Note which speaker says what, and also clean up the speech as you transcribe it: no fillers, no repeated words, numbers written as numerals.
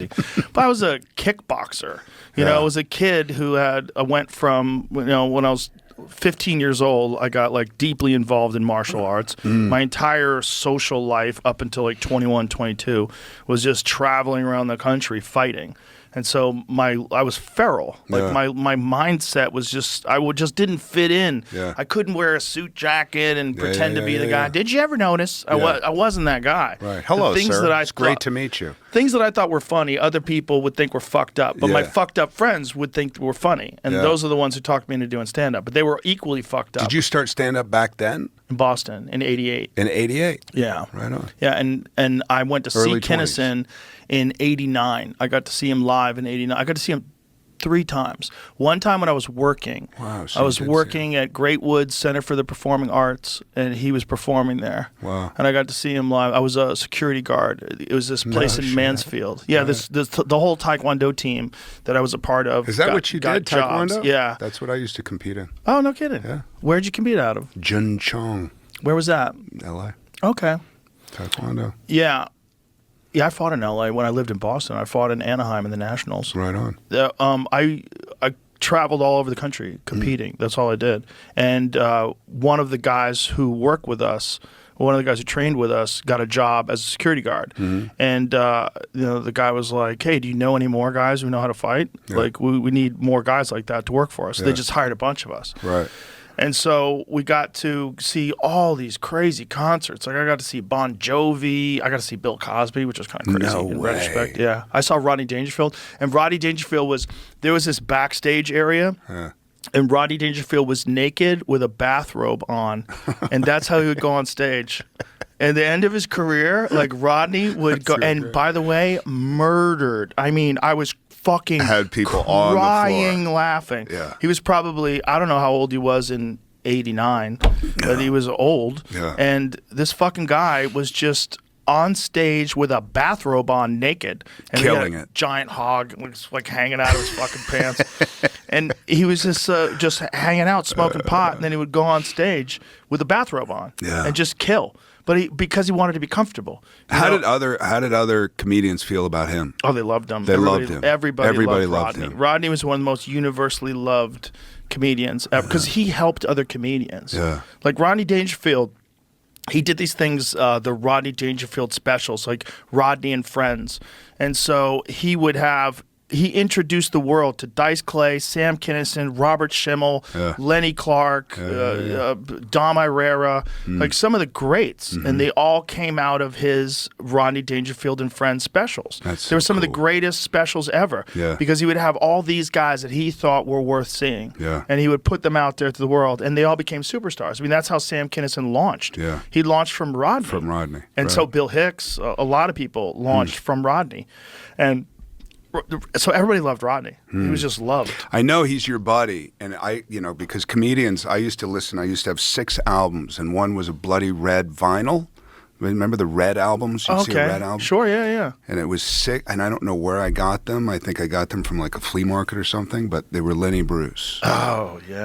Speaker 1: crazy. But I was a kickboxer. You know, I was a kid who I went from, when I was 15 years old, I got like deeply involved in martial arts. My entire social life up until like 21, 22 was just traveling around the country fighting. And so I was feral. Like my mindset was just, just didn't fit in.
Speaker 2: Yeah.
Speaker 1: I couldn't wear a suit jacket and pretend to be the guy. Did you ever notice? I wasn't that guy.
Speaker 2: Right. Hello, sir. It's great to meet you.
Speaker 1: Things that I thought were funny, other people would think were fucked up. But my fucked up friends would think were funny. And those are the ones who talked me into doing stand-up. But they were equally fucked up.
Speaker 2: Did you start stand-up back then?
Speaker 1: In Boston, in 88.
Speaker 2: In 88?
Speaker 1: Yeah.
Speaker 2: Right on.
Speaker 1: Yeah, and I went to
Speaker 2: Early
Speaker 1: see Kinnison in 89. I got to see him live in 89. I got to see him 3 times. One time when I was working. Wow. So I was working at Great Woods Center for the Performing Arts, and he was performing there. Wow. And I got to see him live. I was a security guard. It was this place in Mansfield. Yeah, the whole Taekwondo team that I was a part of.
Speaker 2: Is that what you did, Taekwondo?
Speaker 1: Jobs. Yeah.
Speaker 2: That's what I used to compete in.
Speaker 1: Oh, no kidding.
Speaker 2: Yeah.
Speaker 1: Where'd you compete out of?
Speaker 2: Junchong.
Speaker 1: Where was that?
Speaker 2: L.A.
Speaker 1: Okay.
Speaker 2: Taekwondo.
Speaker 1: Yeah. Yeah, I fought in L.A. when I lived in Boston. I fought in Anaheim in the Nationals.
Speaker 2: Right on.
Speaker 1: I traveled all over the country competing. That's all I did. And one of the guys who worked with us, one of the guys who trained with us, got a job as a security guard. And the guy was like, "Hey, do you know any more guys who know how to fight? Like, we need more guys like that to work for us." So they just hired a bunch of us.
Speaker 2: Right.
Speaker 1: And so we got to see all these crazy concerts. Like I got to see Bon Jovi. I got to see Bill Cosby, which was kind of crazy in retrospect. Yeah. I saw Rodney Dangerfield. And Rodney Dangerfield there was this backstage area. And Rodney Dangerfield was naked with a bathrobe on. And that's how he would go on stage. At the end of his career, like Rodney would go, and by the way, murdered. I mean, I was fucking
Speaker 2: had people on the floor.
Speaker 1: Laughing.
Speaker 2: Yeah.
Speaker 1: He was probably, I don't know how old he was in 89, but he was old. Yeah. And this fucking guy was just on stage with a bathrobe on, naked. And
Speaker 2: killing
Speaker 1: he had a
Speaker 2: it.
Speaker 1: Giant hog was like hanging out of his fucking pants. And he was just hanging out, smoking pot, and then he would go on stage with a bathrobe on and just kill. But because he wanted to be comfortable.
Speaker 2: How did other comedians feel about him?
Speaker 1: Oh, they loved him.
Speaker 2: They loved him.
Speaker 1: Everybody loved
Speaker 2: Rodney.
Speaker 1: him. Rodney was one of the most universally loved comedians because he helped other comedians. Yeah. Like Rodney Dangerfield, he did these things, the Rodney Dangerfield specials, like Rodney and Friends. And so he introduced the world to Dice Clay, Sam Kinison, Robert Schimmel, Lenny Clark, Dom Irrera, like some of the greats. And they all came out of his Rodney Dangerfield and Friends specials. They were some of the greatest specials ever because he would have all these guys that he thought were worth seeing. And he would put them out there to the world, and they all became superstars. I mean, that's how Sam Kinison launched. He launched from Rodney. And so Bill Hicks, a lot of people launched from Rodney. And so everybody loved Rodney. He was just loved.
Speaker 2: I know he's your buddy, and because comedians, I used to have 6 albums, and one was a bloody red vinyl. Remember the red albums? You'd see a red album?
Speaker 1: Sure, yeah.
Speaker 2: And it was sick, and I don't know where I got them. I think I got them from like a flea market or something, but they were Lenny Bruce.
Speaker 1: Oh, yeah.